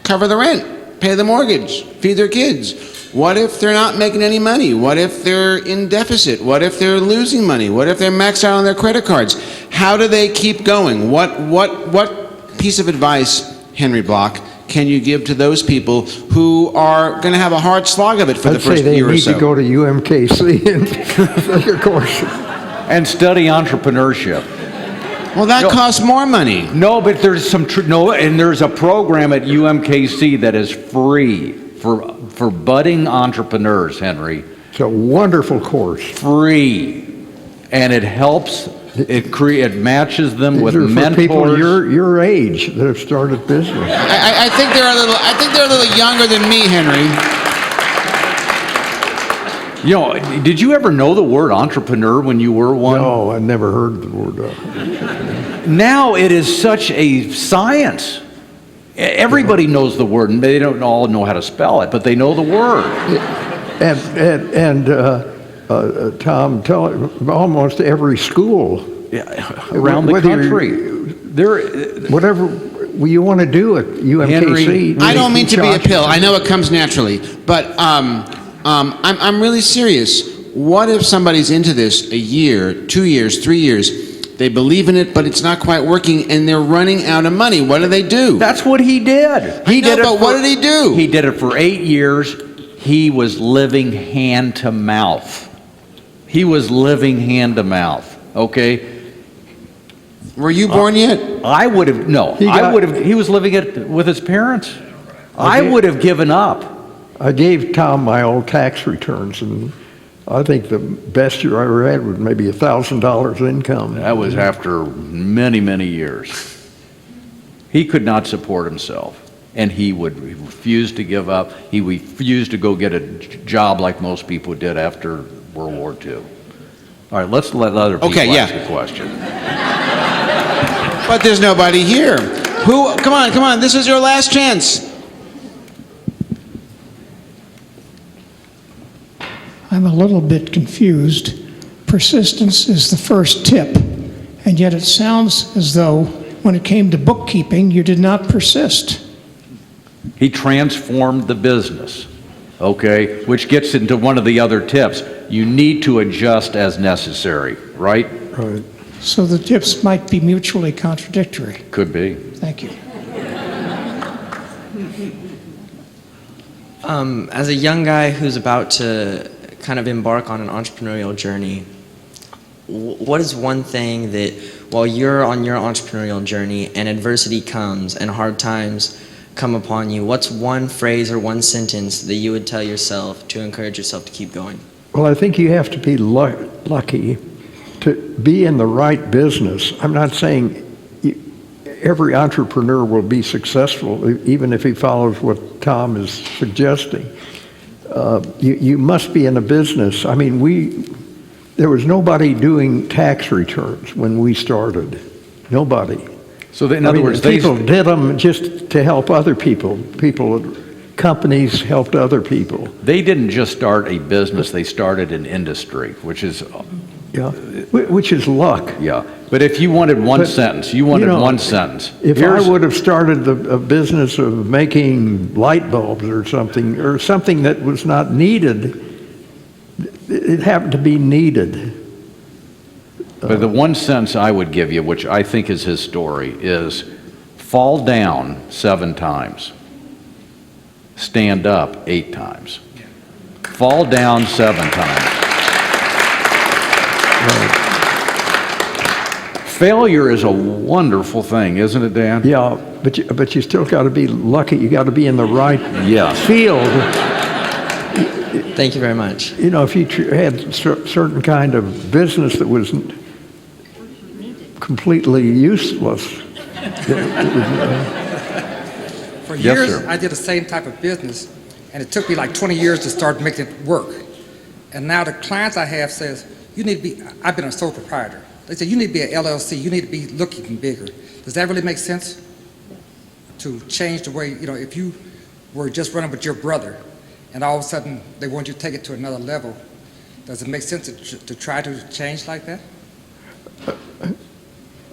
cover the rent, pay the mortgage, feed their kids? What if they're not making any money? What if they're in deficit? What if they're losing money? What if they're maxed out on their credit cards? How do they keep going? What piece of advice, Henry Bloch, can you give to those people who are going to have a hard slog of it for the first year or so? I'd say they need to go to UMKC and take a course. And study entrepreneurship. Well, that costs more money. No, but there's and there's a program at UMKC that is free for budding entrepreneurs, Henry. It's a wonderful course. Free. And it helps. It matches them with mentors. For people your age that have started business. I think they're a little younger than me, Henry. You know, did you ever know the word entrepreneur when you were one? No, I never heard the word. Now it is such a science. Everybody knows the word, and they don't all know how to spell it, but they know the word. Tom, almost every school around the country. Whatever you want to do at UMKC. Henry, I don't mean to be a pill. I know it comes naturally, but I'm really serious. What if somebody's into this a year, 2 years, 3 years? They believe in it, but it's not quite working, and they're running out of money. What do they do? That's what he did. What did he do? He did it for 8 years. He was living hand to mouth. He was living hand to mouth, okay? Were you born yet? I would have, no. He was living it with his parents. I would have given up. I gave Tom my old tax returns, and I think the best year I ever had was maybe $1,000 income. That was after many, many years. He could not support himself, and he refused to give up. He refused to go get a job like most people did after World War II. All right, let's let other people Okay, ask yeah. a question. But there's nobody here. Who? Come on, this is your last chance. I'm a little bit confused. Persistence is the first tip, and yet it sounds as though when it came to bookkeeping, you did not persist. He transformed the business, okay, which gets into one of the other tips. You need to adjust as necessary, right? Right. So the tips might be mutually contradictory. Could be. Thank you. As a young guy who's about to kind of embark on an entrepreneurial journey, what is one thing that while you're on your entrepreneurial journey and adversity comes and hard times come upon you, what's one phrase or one sentence that you would tell yourself to encourage yourself to keep going? Well, I think you have to be lucky to be in the right business. I'm not saying every entrepreneur will be successful, even if he follows what Tom is suggesting. You must be in a business. I mean, there was nobody doing tax returns when we started. Nobody. So in other words, people did them just to help other people. Companies helped other people. they didn't just start a business, they started an industry, which is, Yeah, which is luck. yeah. But if you wanted one But, sentence, you wanted you know, one sentence. If Here's- I would have started a business of making light bulbs or something that was not needed, it happened to be needed. But the one sentence I would give you, which I think is his story, is fall down 7 times, stand up 8 times. Fall down 7 times. Failure is a wonderful thing, isn't it, Dan? Yeah, but you still got to be lucky. You got to be in the right Yes. field. Thank you very much. You know, if you had certain kind of business that was completely useless, For Yes, years, sir. I did the same type of business, and it took me like 20 years to start making it work. And now the clients I have says, you need to be, I've been a sole proprietor. They say, you need to be an LLC, you need to be looking bigger. Does that really make sense? To change the way, if you were just running with your brother, and all of a sudden they want you to take it to another level, does it make sense to try to change like that?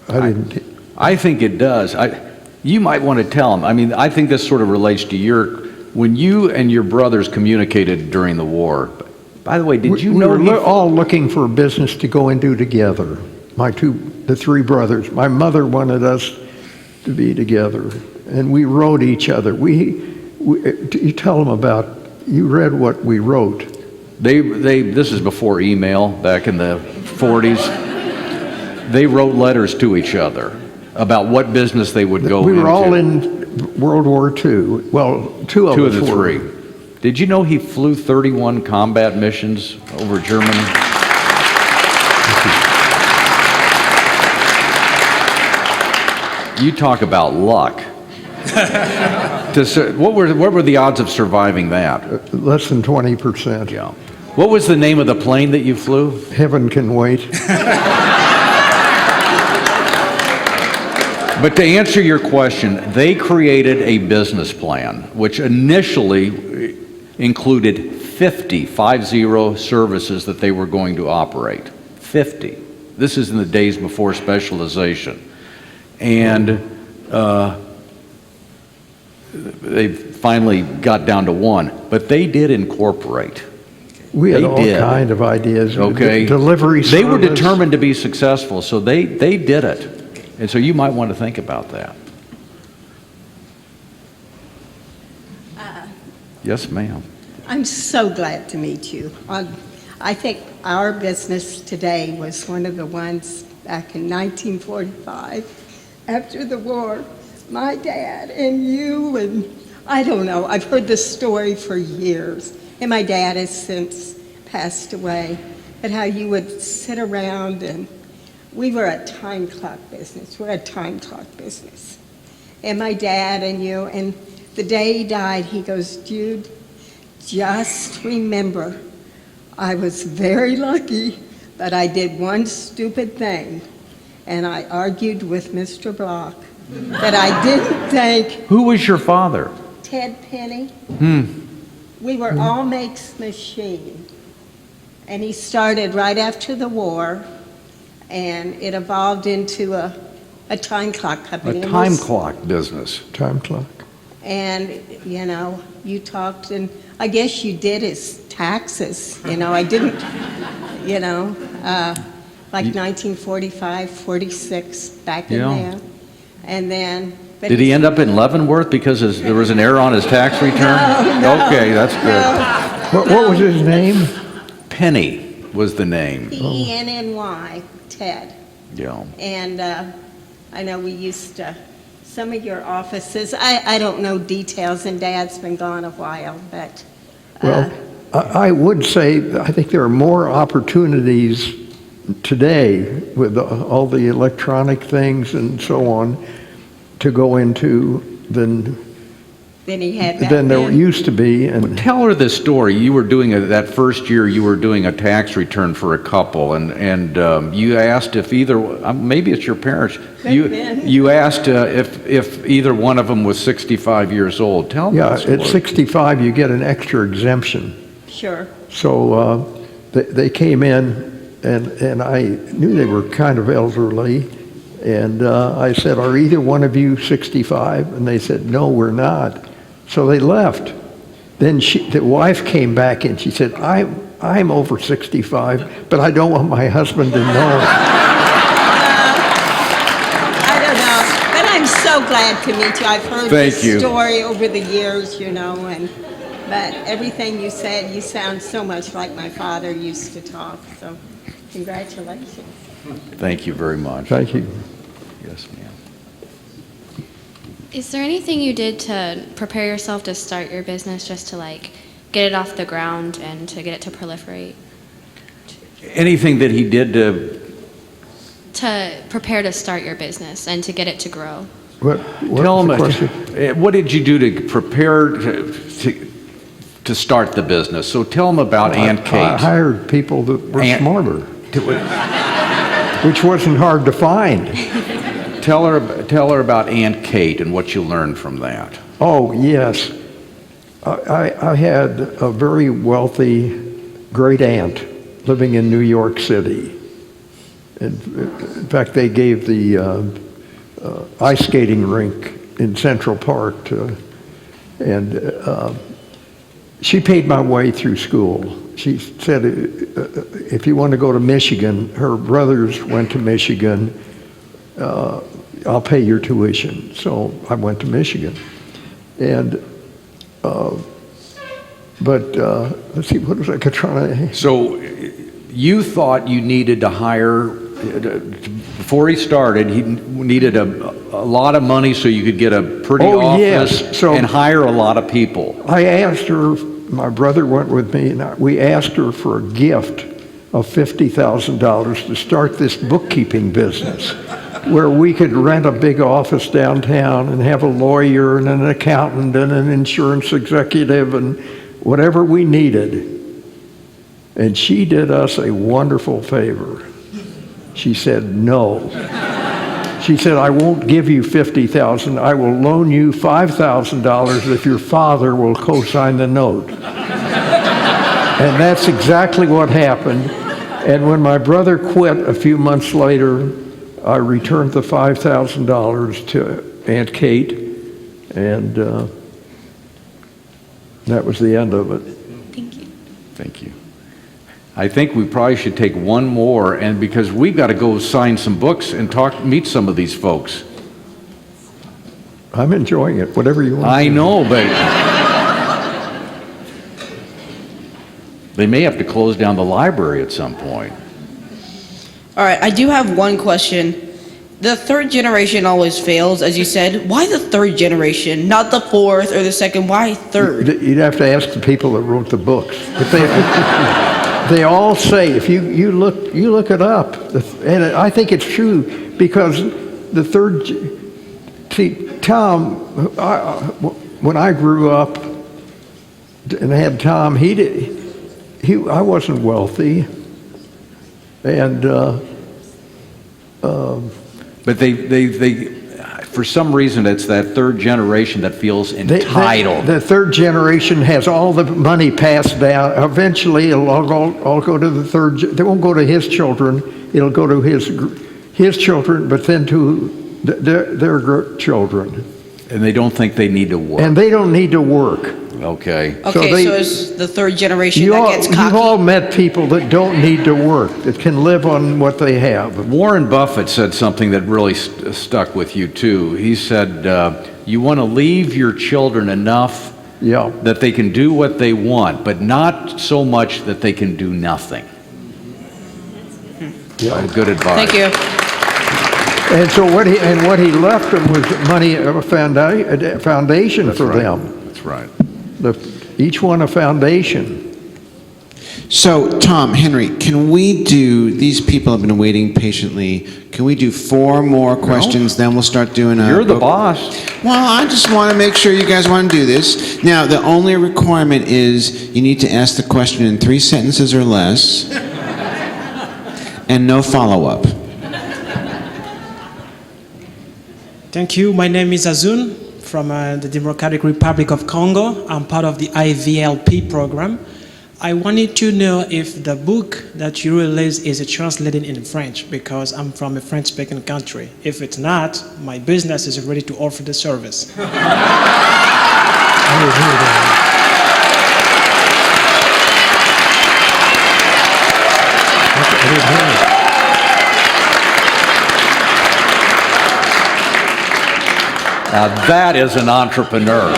I didn't. I think it does. You might want to tell him. I mean, I think this sort of relates to when you and your brothers communicated during the war. By the way, did you know we were all looking for a business to go and do together? The 3 brothers. My mother wanted us to be together, and we wrote each other. You tell them about. You read what we wrote. This is before email, back in the 40s. They wrote letters to each other about what business they would go into. We were all in World War II. Well, two of Two us of the were. 3. Did you know he flew 31 combat missions over Germany? You talk about luck. What were the odds of surviving that? Less than 20%. Yeah. What was the name of the plane that you flew? Heaven can wait. But to answer your question, they created a business plan, which initially included 50 services that they were going to operate. 50. This is in the days before specialization. And they finally got down to 1. But they did incorporate. We had They all did. kind of ideas. Okay. Delivery service. They were determined to be successful, so they did it. And so you might want to think about that. Yes, ma'am. I'm so glad to meet you. I think our business today was one of the ones back in 1945. After the war, my dad and you and I don't know, I've heard this story for years. And my dad has since passed away. But how you would sit around and we were a time clock business. We're a time clock business. And my dad and you, and the day he died, he goes, Jude, just remember, I was very lucky But I did one stupid thing, and I argued with Mr. Bloch that I didn't think Who was your father? Ted Penny, we were all makes machine. And he started right after the war, and it evolved into a time clock company. A time clock business. Time clock. And, you know, you talked, and I guess you did his taxes. You know, I didn't, you know, like 1945, 46, back in Yeah. there. And then... but Did he end up in Leavenworth because there was an error on his tax return? No, Okay, that's good. What was his name? Penny was the name. Penny, Ted. Yeah. And I know we used to, some of your offices, I don't know details, and Dad's been gone a while, but... Well, I would say, I think there are more opportunities today with all the electronic things and so on to go into than he had back there then. used to be. And Tell her this story. You were doing that first year. You were doing a tax return for a couple, and you asked if either maybe it's your parents. You asked if either one of them was 65 years old. Tell me. yeah, this at story. 65 you get an extra exemption. Sure. So they came in, and I knew they were kind of elderly, and I said, "Are either one of you 65?" And they said, "No, we're not." So they left. Then the wife came back and she said, I'm over 65, but I don't want my husband to know. I don't know, but I'm so glad to meet you. I've heard Thank you. this story over the years, you know, but everything you said, you sound so much like my father used to talk, so congratulations. Thank you very much. Thank you. Yes, ma'am. Is there anything you did to prepare yourself to start your business, just to like get it off the ground and to get it to proliferate? Anything that he did To prepare to start your business and to get it to grow? What tell was him the question? what did you do to prepare to start the business? So tell him about Aunt Kate. I hired people that were smarter, which wasn't hard to find. Tell her about Aunt Kate and what you learned from that. Oh, yes. I had a very wealthy great aunt living in New York City. In fact, they gave the ice skating rink in Central Park and she paid my way through school. She said, if you want to go to Michigan, her brothers went to Michigan, I'll pay your tuition. So I went to Michigan. And, let's see, what was I trying to... So you thought you needed to hire, before he started, he needed a lot of money so you could get a pretty office and hire a lot of people. I asked her, my brother went with me, and we asked her for a gift of $50,000 to start this bookkeeping business, where we could rent a big office downtown and have a lawyer and an accountant and an insurance executive and whatever we needed. And she did us a wonderful favor. She said no. She said, I won't give you $50,000. I will loan you $5,000 if your father will co-sign the note. And that's exactly what happened. And when my brother quit a few months later, I returned the $5,000 to Aunt Kate, and that was the end of it. Thank you. Thank you. I think we probably should take one more, and because we've got to go sign some books and meet some of these folks. I'm enjoying it, whatever you want. I know, but they may have to close down the library at some point. All right, I do have one question. The third generation always fails, as you said. Why the third generation, not the fourth or the second? Why third? You'd have to ask the people that wrote the books. But they all say, if you look it up, and I think it's true, because the third, see, Tom, when I grew up and had Tom, I wasn't wealthy. And But they, for some reason, it's that third generation that feels entitled. the third generation has all the money passed down. Eventually, it'll all go to the third. They won't go to his children. It'll go to his children, but then to their children. And they don't think they need to work. And they don't need to work. Okay. Okay, so it's the third generation that gets cocky. You've all met people that don't need to work, that can live on what they have. Warren Buffett said something that really stuck with you, too. He said, you want to leave your children enough that they can do what they want, but not so much that they can do nothing. Yeah. Good advice. Thank you. And so what he left them was money, a foundation for them. That's right. Each one a foundation. So, Tom, Henry, can we do, these people have been waiting patiently, can we do 4 more questions, then we'll start doing a... You're the boss. Well, I just want to make sure you guys want to do this. Now, the only requirement is you need to ask the question in 3 sentences or less, and no follow-up. Thank you. My name is Azun from the Democratic Republic of Congo. I'm part of the IVLP program. I wanted to know if the book that you released is translated in French, because I'm from a French-speaking country. If it's not, my business is ready to offer the service. I didn't hear that. I didn't hear it. Now that is an entrepreneur.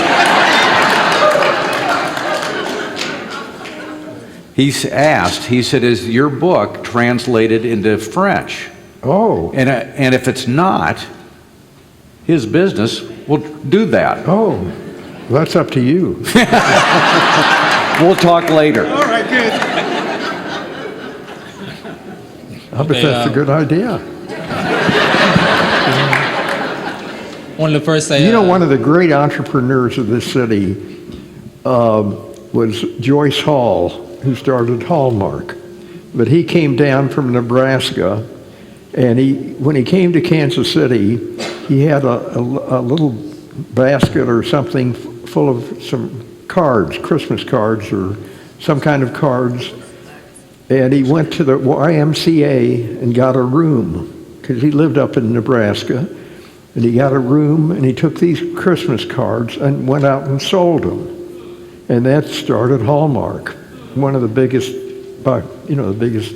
He said, is your book translated into French? Oh. And if it's not, his business will do that. Oh. Well, that's up to you. We'll talk later. All right, good. I bet that's a good idea. One of the first say, one of the great entrepreneurs of this city was Joyce Hall, who started Hallmark. But he came down from Nebraska, and when he came to Kansas City, he had a little basket or something full of some cards, Christmas cards or some kind of cards, and he went to the YMCA and got a room, because he lived up in Nebraska. And he got a room, and he took these Christmas cards and went out and sold them. And that started Hallmark, one of the biggest, the biggest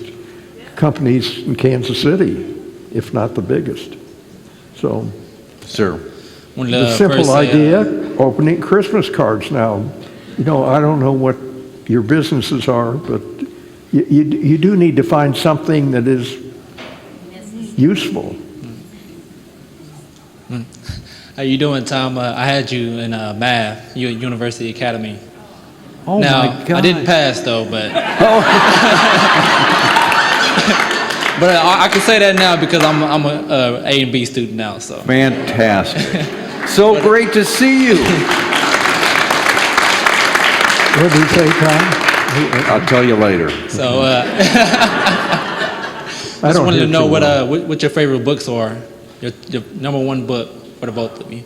companies in Kansas City, if not the biggest. So, Sir. the simple idea, opening Christmas cards now. I don't know what your businesses are, but you do need to find something that is useful. how you doing, Tom? I had you in math, you at University Academy. Oh now, my God. I didn't pass though, but but I can say that now because I'm a A and B student now. So Fantastic. So great to see you. What did you say, Tom? I'll tell you later. So I just don't wanted hear to know too well. what your favorite books are. Your number one book for the both of you.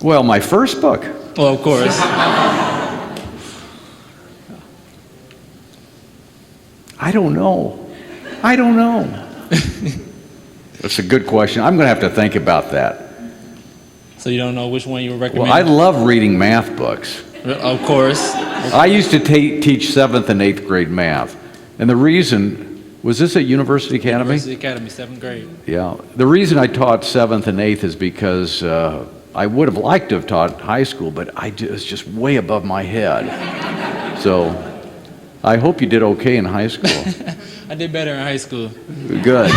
Well, my first book. Well, of course. I don't know. That's a good question. I'm going to have to think about that. So you don't know which one you would recommend? Well, I love reading math books. Of course. I used to teach 7th and 8th grade math. And the reason, was this at University Academy? University Academy, 7th grade. Yeah. The reason I taught 7th and 8th is because I would have liked to have taught high school, but it was just way above my head. So I hope you did okay in high school. I did better in high school. Good.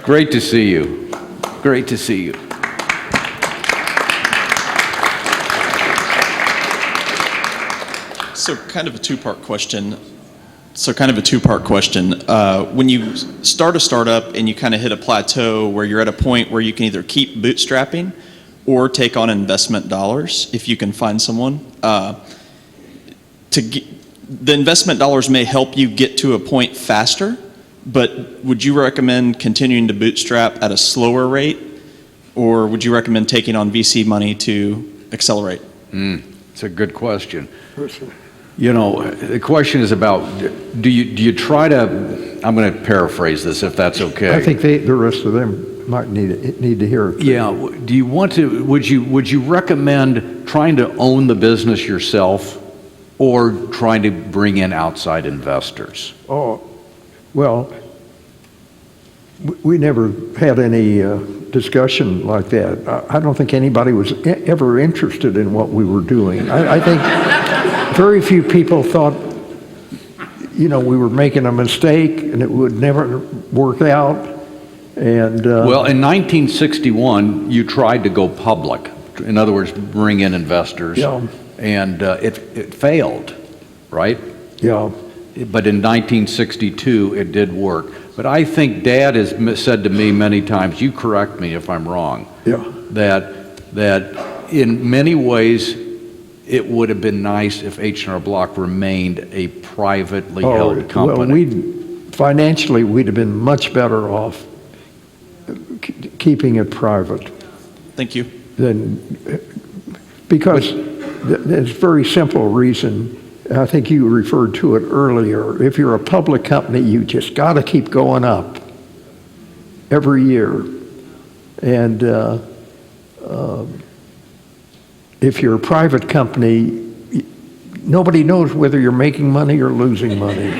Great to see you. Great to see you. So kind of a two-part question. When you start a startup and you kind of hit a plateau where you're at a point where you can either keep bootstrapping or take on investment dollars, if you can find someone, the investment dollars may help you get to a point faster, but would you recommend continuing to bootstrap at a slower rate, or would you recommend taking on VC money to accelerate? It's a good question. You know, the question is about, do you try to, I'm going to paraphrase this if that's okay. I think the rest of them might need to hear it. Yeah, do you want to, would you recommend trying to own the business yourself or trying to bring in outside investors? Oh, well, we never had any discussion like that. I don't think anybody was ever interested in what we were doing. I think very few people thought, you know, we were making a mistake and it would never work out. And well, in 1961, you tried to go public. In other words, bring in investors. Yeah. And it failed, right? Yeah. But in 1962, it did work. But I think Dad has said to me many times, you correct me if I'm wrong, Yeah. that in many ways, it would have been nice if H&R Block remained a privately held company. Well, financially, we'd have been much better off keeping it private. Thank you. Because there's a very simple reason. I think you referred to it earlier. If you're a public company, you just got to keep going up every year. And if you're a private company, nobody knows whether you're making money or losing money.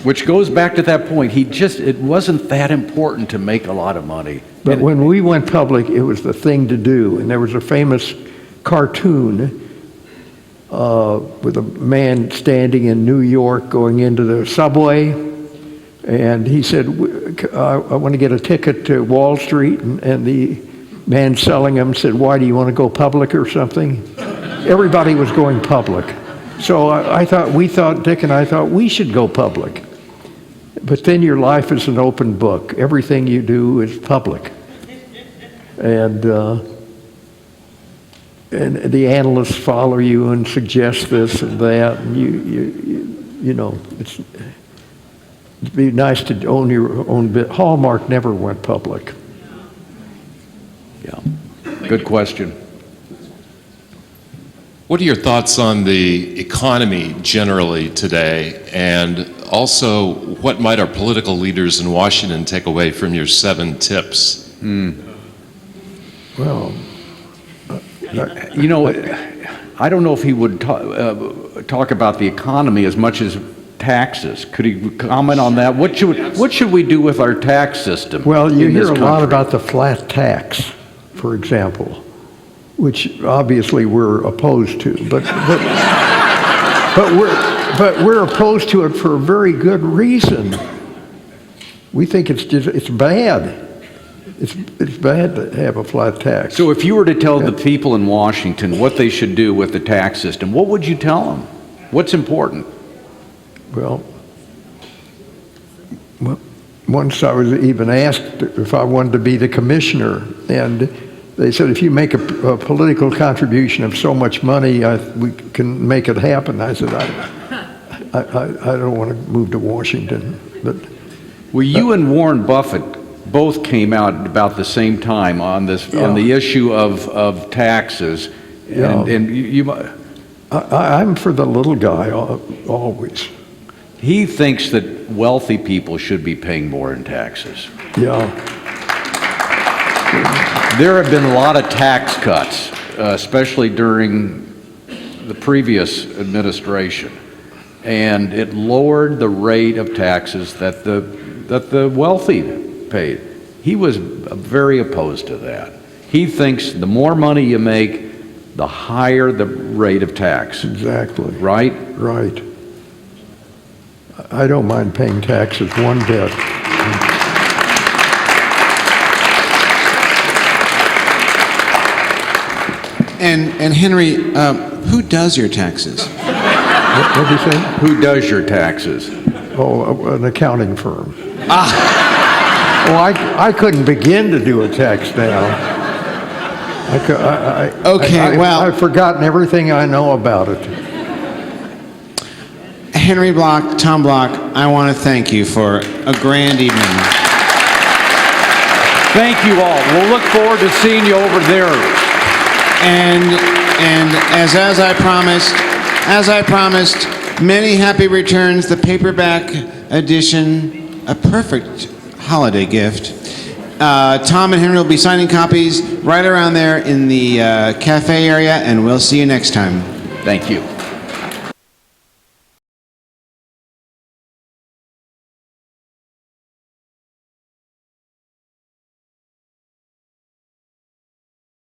Which goes back to that point. It wasn't that important to make a lot of money. But when we went public, it was the thing to do. And there was a famous cartoon with a man standing in New York going into the subway. And he said, I want to get a ticket to Wall Street. And the man selling them said, why do you want to go public or something? Everybody was going public. So Dick and I thought we should go public. But then your life is an open book. Everything you do is public. And the analysts follow you and suggest this and that. And you know, it'd be nice to own your own bit. Hallmark never went public. Yeah, good question. What are your thoughts on the economy generally today, and also what might our political leaders in Washington take away from your 7 tips? Well, you know, I don't know if he would talk about the economy as much as taxes. Could he comment on that? What should we do with our tax system? Well, you hear a lot about the flat tax, for example, which obviously we're opposed to, but we're opposed to it for a very good reason. We think it's bad. It's bad to have a flat tax. So if you were to tell the people in Washington what they should do with the tax system, what would you tell them? What's important? Well, once I was even asked if I wanted to be the commissioner, and they said, if you make a political contribution of so much money, we can make it happen. I said, I don't want to move to Washington. But well, you and Warren Buffett both came out about the same time on this on the issue of taxes, and I'm for the little guy always. He thinks that wealthy people should be paying more in taxes. Yeah. There have been a lot of tax cuts, especially during the previous administration, and it lowered the rate of taxes that the wealthy paid. He was very opposed to that. He thinks the more money you make, the higher the rate of tax. Exactly. Right? Right. I don't mind paying taxes one bit. And Henry, who does your taxes? What did you say? Who does your taxes? Oh, an accounting firm. Oh, I couldn't begin to do a tax now. I've forgotten everything I know about it. Henry Bloch, Tom Bloch, I want to thank you for a grand evening. Thank you all. We'll look forward to seeing you over there. And as I promised, many happy returns. The paperback edition, a perfect holiday gift. Tom and Henry will be signing copies right around there in the cafe area, and we'll see you next time. Thank you.